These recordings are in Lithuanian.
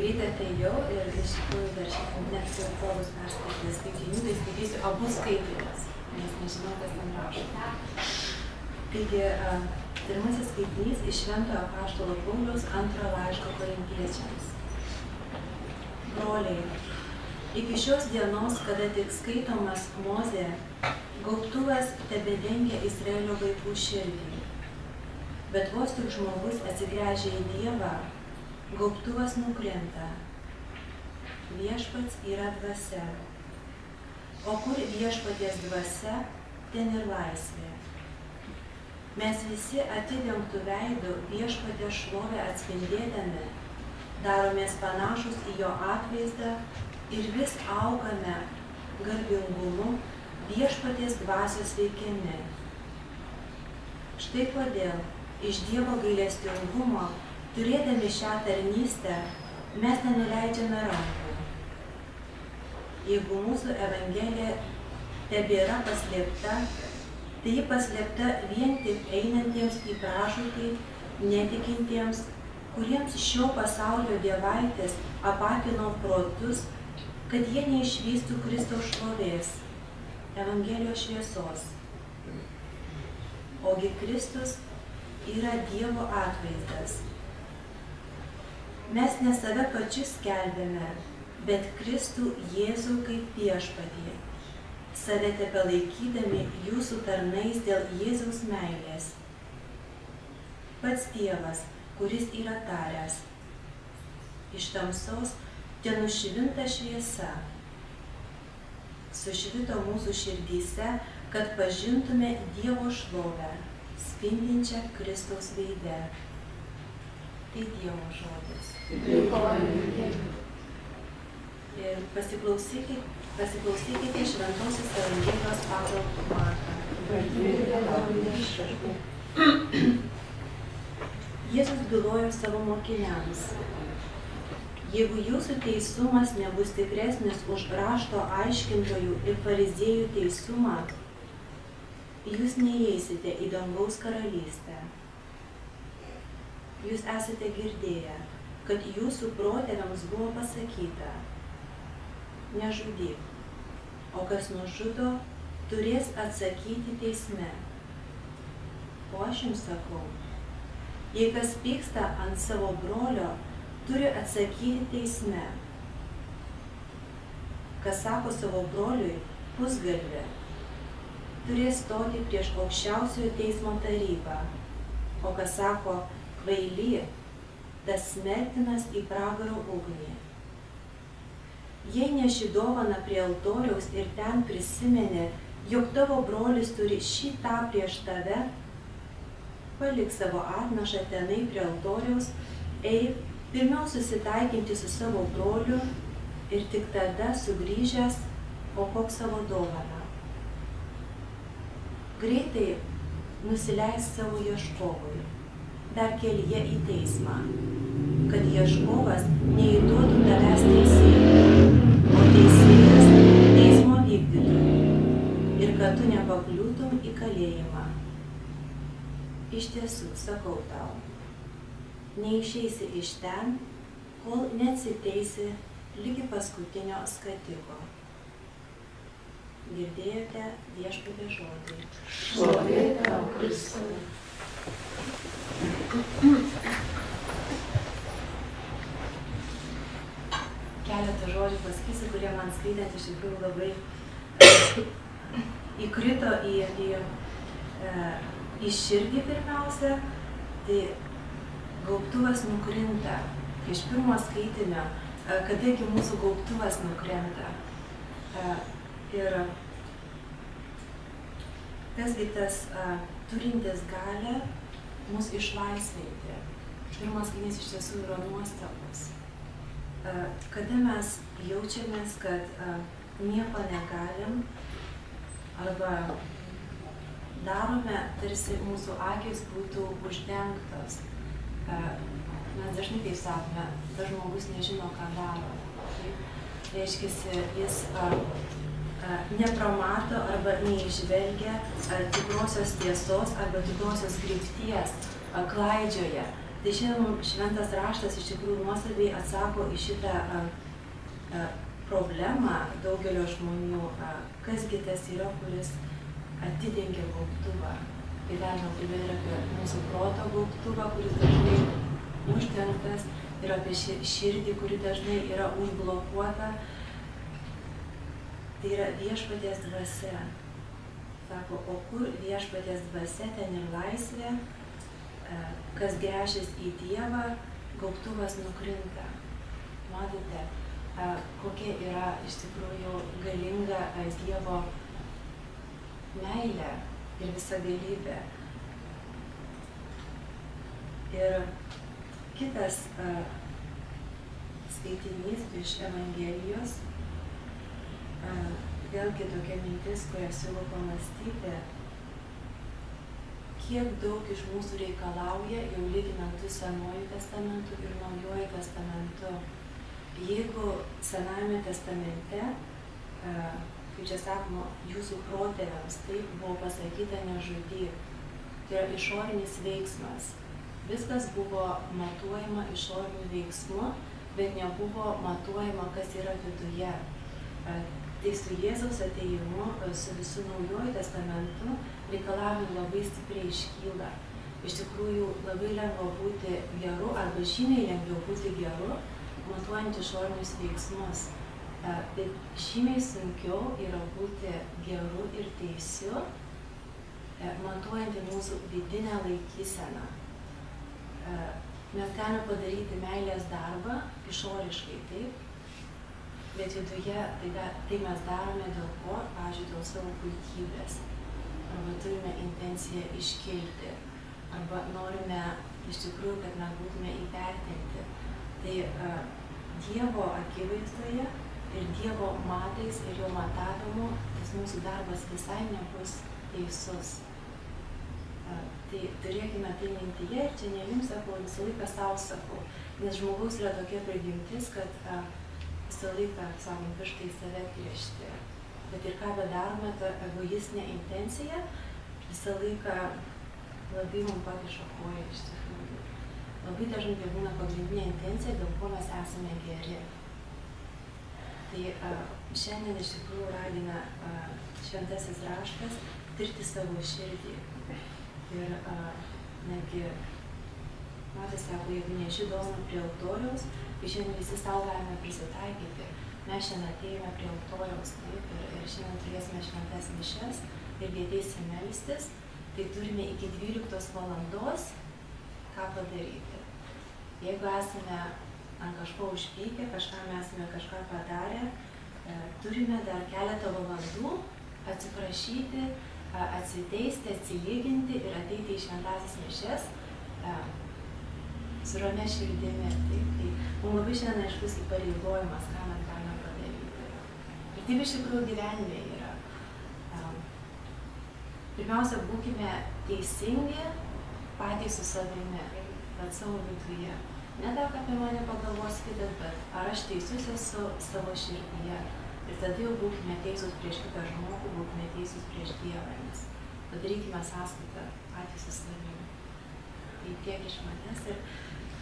greitai atėjau ir iš tikrųjų dar šiandien net su Paulius perskaitė skaitinių, tai skaitysiu abu skaitinius, nes nežinau, kas ten rašo. Taigi, pirmasis skaitinys iš Šventojo apaštalo Pauliaus antro laiško Korintiečiams. Broliai, iki šios dienos, kada tik skaitomas Mozė, gaubtuvas tebedengia Izraelio vaikų širdį. Bet vos tik žmogus atsigręžia į Dievą, gaubtuvas nukrinta. Viešpats yra dvasia. O kur viešpaties dvasia, ten ir laisvė. Mes visi atidengtų veidų viešpaties šlovę atspindėdami, daromės panašus į jo atvaizdą ir vis augame garbingumu viešpaties dvasios veikiami. Štai kodėl iš Dievo gailestingumo, turėdami šią tarnystę, mes nenuleidžiame rankų. Jeigu mūsų evangelija tebėra paslėpta, tai ji paslėpta vien tik einantiems į pražūtį, netikintiems, kuriems šio pasaulio dievaitės apakino protus, kad jie neišvystų Kristaus šlovės, Evangelijos šviesos. Ogi Kristus yra Dievo atvaizdas. Mes ne save pačius skelbėme, bet Kristų Jėzų kaip viešpatį, save tebelaikydami jūsų tarnais dėl Jėzaus meilės. Pats Dievas, kuris yra taręs, iš tamsos tenušvinta šviesa, sušvito mūsų širdyse, kad pažintume Dievo šlovę, spindinčią Kristaus veide. Tai Dievo žodis. Ir pasiklausykite šventosios Evangelijos pagal Matą. Jėzus bylojo savo mokiniams: jeigu jūsų teisumas nebus tikresnis už rašto aiškintojų ir fariziejų teisumą, jūs neįeisite į dangaus karalystę. Jūs esate girdėję, kad jūsų protėviams buvo pasakyta: nežudyk, o kas nužudo, turės atsakyti teisme. O aš jums sakau, jei kas pyksta ant savo brolio, turi atsakyti teisme. Kas sako savo broliui pusgalvę, turės stoti prieš aukščiausiojo teismo tarybą, o kas sako kvaily, tas smerktinas į pragaro ugnį. Jei neši dovaną prie altoriaus ir ten prisimeni, jog tavo brolis turi šį tą prieš tave, palik savo atnašą tenai prie altoriaus, eik pirmiau susitaikinti su savo broliu ir tik tada sugrįžęs aukok savo dovaną. Greitai nusileis savo ieškovui, dar kelyje į teismą, kad ieškovas neįduotų tavęs teisėjui, o teisėjas teismo vykdytų ir kad tu nepakliūtum į kalėjimą. Iš tiesų, sakau tau, neišeisi iš ten, kol neatsiteisi ligi paskutinio skatiko. Girdėjote viešpaties žodį. Šlovė tau, Kristau. Keletą žodžių pasakysiu, kurie man skaitant iš tikrųjų labai įkrito į širdį pirmiausia. Tai gaubtuvas nukrinta. Iš pirmo skaitinio, kadangi mūsų gaubtuvas nukrinta. Ir kasgi tas turintis galę mus išlaisvinti. Pirmas skaitinys iš tiesų yra nuostabus. Kada mes jaučiamės, kad nieko negalim arba darome, tarsi mūsų akys būtų uždengtos. Mes dažnai taip sakome, tas žmogus nežino, ką daro. Reiškiasi, jis nepramato arba neižvelgia tikrosios tiesos arba tikrosios krypties, klaidžioja. Tai šiandien šventas raštas iš tikrųjų nuostabiai atsako į šitą problemą daugelio žmonių, kasgi tas yra, kuris atidengia gaubtuvą. Tai galima kalbėti apie mūsų proto gaubtuvą, kuris dažnai uždengtas, ir apie širdį, kuri dažnai yra užblokuota. Tai yra viešpaties dvasia. Sako, o kur viešpaties dvasia, ten ir laisvė, kas gręžis į Dievą, gaubtuvas nukrinta. Matote, kokia yra iš tikrųjų galinga Dievo meilė ir visagalybė. Ir kitas skaitinys iš Evangelijos, vėlgi tokia mintis, kurią siūlau pamastyti, kiek daug iš mūsų reikalauja, jau lyginant su Senuoju testamentu ir Naujuoju testamentu. Jeigu Senajame testamente, kaip čia sakoma, jūsų protėviams taip buvo pasakyta nežudyk, tai yra išorinis veiksmas. Viskas buvo matuojama išoriniu veiksmu, bet nebuvo matuojama, kas yra viduje. Tai su Jėzaus atėjimu, su visų Naujuoju testamentu reikalavimai labai stipriai iškyla. Iš tikrųjų labai lengva būti geru, arba žymiai lengviau būti geru, matuojant išorinius veiksmus. Bet žymiai sunkiau yra būti geru ir teisiu, matuojant į mūsų vidinę laikyseną. Mes galime padaryti meilės darbą išoriškai, taip, bet viduje tai mes darome dėl ko, pavyzdžiui, dėl savo puikybės, arba turime intenciją iškilti, arba norime iš tikrųjų, kad mes būtume įvertinti. Tai Dievo akivaizdoje ir Dievo matais ir jo matavimu tas mūsų darbas visai nebus teisus. Tai turėkime tai mintyje ir čia ne jums sakau, visą laiką savo sakau, nes žmogaus yra tokia prigimtis, kad visą laiką, sakom, pirštai save griežti. Bet ir ką bedarome, ta egoistinė intencija visą laiką labai mums pakiša koją iš tikrųjų. Labai dažnai tai būna pagrindinė intencija, dėl ko mes esame geri. Tai šiandien iš tikrųjų ragina šventasis raštas tirti savo širdį. Ir netgi, matas sako, jeigu neši dovaną prie altoriaus, tai šiandien visi savo galime prisitaikyti. Mes šiandien atėjome prie altoriaus, taip, ir šiandien turėsime šventas mišias ir ateisime melstis, tai turime iki 12 valandos ką padaryti. Jeigu esame ant kažko užpykę, kažkam esame kažką padarę, turime dar keletą valandų atsiprašyti, atsiteisti, atsilyginti ir ateiti į šventąsias mišias su ramia širdimi. Tai mums labai šiandien aiškus įpareigojimas, ką mes galime padaryti. Ir taip iš tikrųjų gyvenime yra. Pirmiausia, būkime teisingi patys su savimi, bet savo viduje. Ne daug apie mane pagalvos kitas, bet ar aš teisus esu savo širdyje. Ir tada jau būkime teisūs prieš kitą žmogų, būkime teisūs prieš Dievą, nes padarykime sąskaitą patys su savimi. Tai tiek iš manęs ir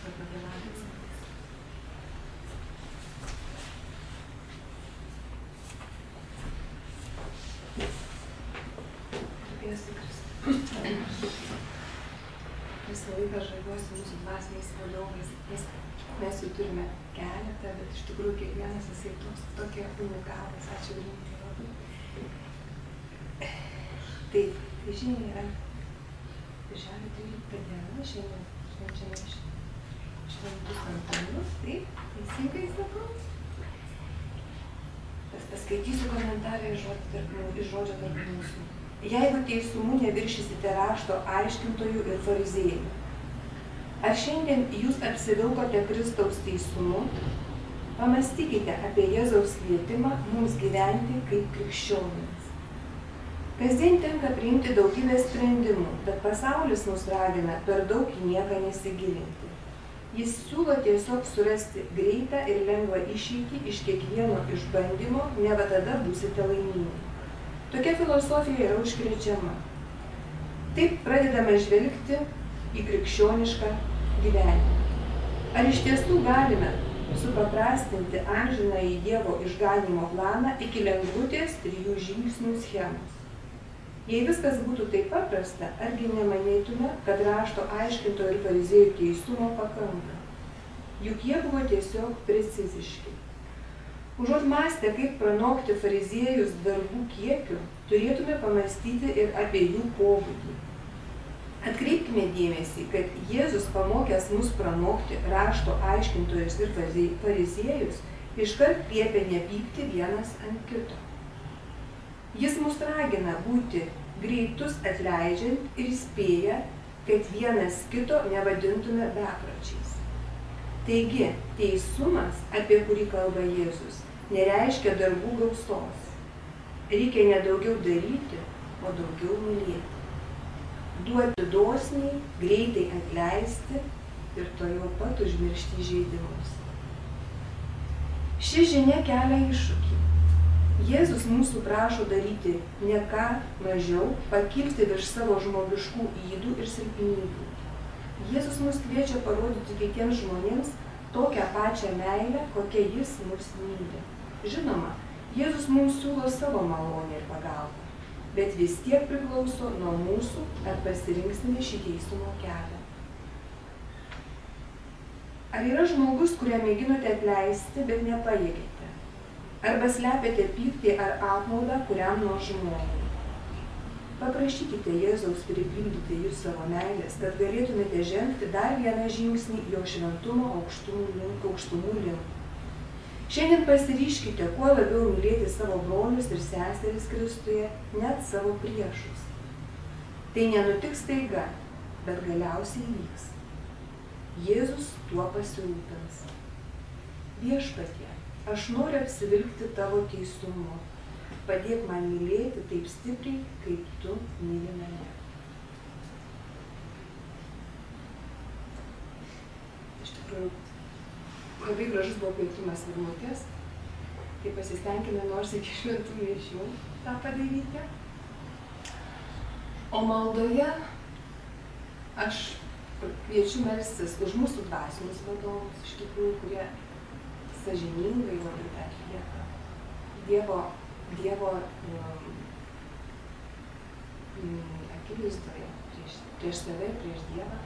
pagėlavis. Garbėsiu Kristui. Visą laiką žaviuosi mūsų dvasiniais vadovais, nes mes jų turime keletą, bet iš tikrųjų kiekvienas jisai tokie unikalūs. Ačiū Rimtai labai. Tai žinai yra birželio 13 diena, šiandien švenčiame šventus Antanus, taip, teisingai sakau. Paskaitysiu komentarą iš žodžio tarp mūsų. Jeigu teisumu neviršysite rašto aiškintojų ir fariziejų, ar šiandien jūs apsivilkote Kristaus teisumu? Pamastykite apie Jėzaus kvietimą mums gyventi kaip krikščionims. Kasdien tenka priimti daugybę sprendimų, bet pasaulis mus ragina per daug į nieką nesigilinti. Jis siūlo tiesiog surasti greitą ir lengvą išeitį iš kiekvieno išbandymo, neva tada būsite laimingi. Tokia filosofija yra užkrečiama. Taip pradedame žvelgti į krikščionišką gyvenimą. Ar iš tiesų galime supaprastinti amžinąjį Dievo išganymo planą iki lengvutės 3 žingsnių schemos? Jei viskas būtų taip paprasta, argi nemanytume, kad rašto aiškintojų ir fariziejų teisumo pakanka? Juk jie buvo tiesiog preciziški. Užuot mąstę, kaip pranokti fariziejus darbų kiekiu, turėtume pamastyti ir apie jų pobūdį. Atkreipkime dėmesį, kad Jėzus pamokęs mus pranokti rašto aiškintojus ir fariziejus, iškart liepia nepykti vienas ant kito. Jis mus ragina būti greitus atleidžiant ir įspėja, kad vienas kito nevadintume bepročiais. Taigi, teisumas, apie kurį kalba Jėzus, nereiškia darbų gausos. Reikia ne daugiau daryti, o daugiau mylėti. Duoti dosniai, greitai atleisti ir tuojau pat užmiršti įžeidimus. Ši žinia kelia iššūkį. Jėzus mūsų prašo daryti ne ką mažiau, pakilti virš savo žmogiškų ydų ir silpnybių. Jėzus mus kviečia parodyti kitiems žmonėms tokią pačią meilę, kokią jis mus myli. Žinoma, Jėzus mums siūlo savo malonę ir pagalbą, bet vis tiek priklauso nuo mūsų, ar pasirinksime šį teisumo kelią. Ar yra žmogus, kurią mėginote atleisti, bet nepajėgėte? Arba slepiate pyktį ar apmaudą kuriam nors žmogui? Paprašykite Jėzaus pripildyti jūs savo meilės, kad galėtumėte žengti dar vieną žingsnį jo šventumo aukštumų link. Šiandien pasiryškite, kuo labiau mylėti savo brolius ir seseris Kristuje, net savo priešus. Tai nenutiks staiga, bet galiausiai įvyks. Jėzus tuo pasirūpins. Viešpatie, aš noriu apsivilkti tavo teisumu. Padėk man mylėti taip stipriai, kaip tu myli mane. Iš tikrųjų, labai gražus buvo kvietimas Vilmutės, tai pasistengime nors iki šventų mišių tą padaryti. O maldoje aš kviečiu melstis už mūsų dvasinius vadovus, iš tikrųjų, kurie sąžiningai labai tą atlieka. Dievo akivaizdoje, prieš save ir prieš Dievą.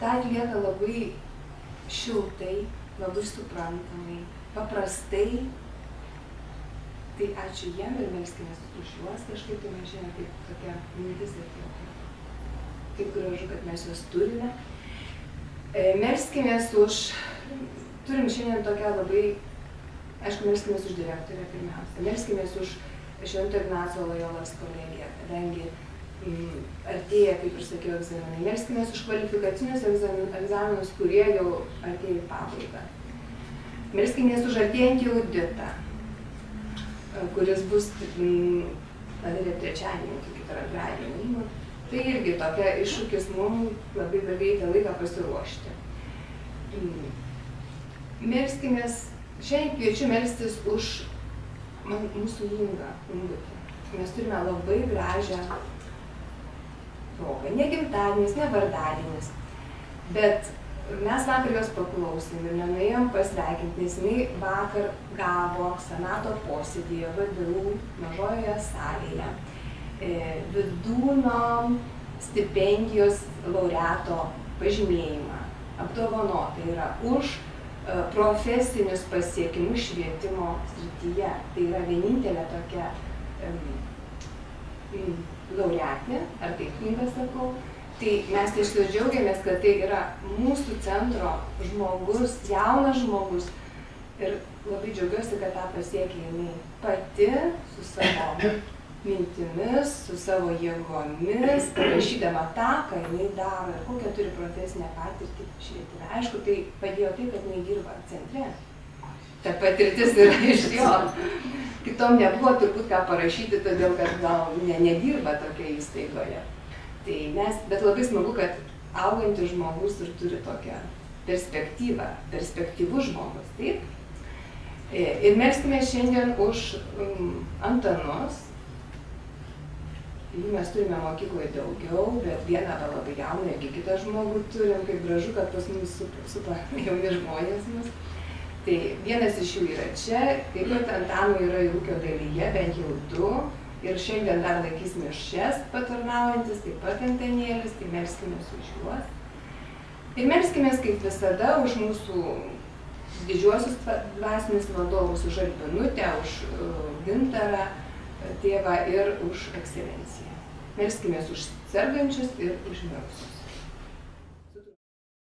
tą atlieka labai šiltai, labai suprantamai, paprastai. Tai ačiū jiem ir melskimės už juos, kažkaip tai man šiandien kaip tokia mintis atėjo. Kaip gražu, kad mes juos turime. Melskimės už, turim šiandien tokią labai, aišku, melskimės už direktorę pirmiausia. Melskimės už Švento Ignaco Lojolos kolegiją, kadangi artėja, kaip ir sakiau, egzaminai. Melskimės už kvalifikacinius egzaminus, kurie jau artėja į pabaigą. Melskimės už artėjantį auditą, kuris bus trečiadienį, kitą antradienį. Tai irgi tokia iššūkis mums labai reikia laiką pasiruošti. Melskimės, šiandien kviečiu melstis už mūsų Ingutę. Mes turime labai gražią progą. Ne gimtadienis, ne vardadienis, bet mes vakar jos paklausėm ir nenuėjom pasveikinti, nes jinai vakar gavo senato posėdėje VDU mažojoje salėje Vidūno stipendijos laureato pažymėjimą. Apdovanota yra už profesinius pasiekimus švietimo srityje. Tai yra vienintelė tokia laureatė, ar tai knyga sakau. Tai mes tiesiog džiaugiamės, kad tai yra mūsų centro žmogus, jaunas žmogus. Ir labai džiaugiuosi, kad tą pasiekė jinai pati su savo mintimis, su savo jėgomis, rašydama tą, ką jinai daro ir kokią turi profesinę patirtį švietime. Aišku, tai padėjo tai, kad jinai dirba centre. Ta patirtis yra iš jo. Kitom nebuvo turbūt ką parašyti, todėl kad gal nedirba tokia įstaigoje. Tai mes, bet labai smagu, kad augantis žmogus ir turi tokią perspektyvą, perspektyvus žmogus, taip? Ir melskime šiandien už Antanus, Jų mes turime mokykloje daugiau, bet vieną labai jauną irgi kitą žmogų turim, kaip gražu, kad pas mus supa jauni žmonės mus. Tai vienas iš jų yra čia, taip pat Antano yra ūkio dalyje, bent jau 2. Ir šiandien dar laikys mišias patarnaujantis, taip pat Antanėlis, tai melskimės už juos. Ir melskimės kaip visada už mūsų didžiuosius dvasinius vadovus, už Albinutę, už Gintarą, tėvą ir už ekscelenciją. Melskimės už sergančius ir už mirusius.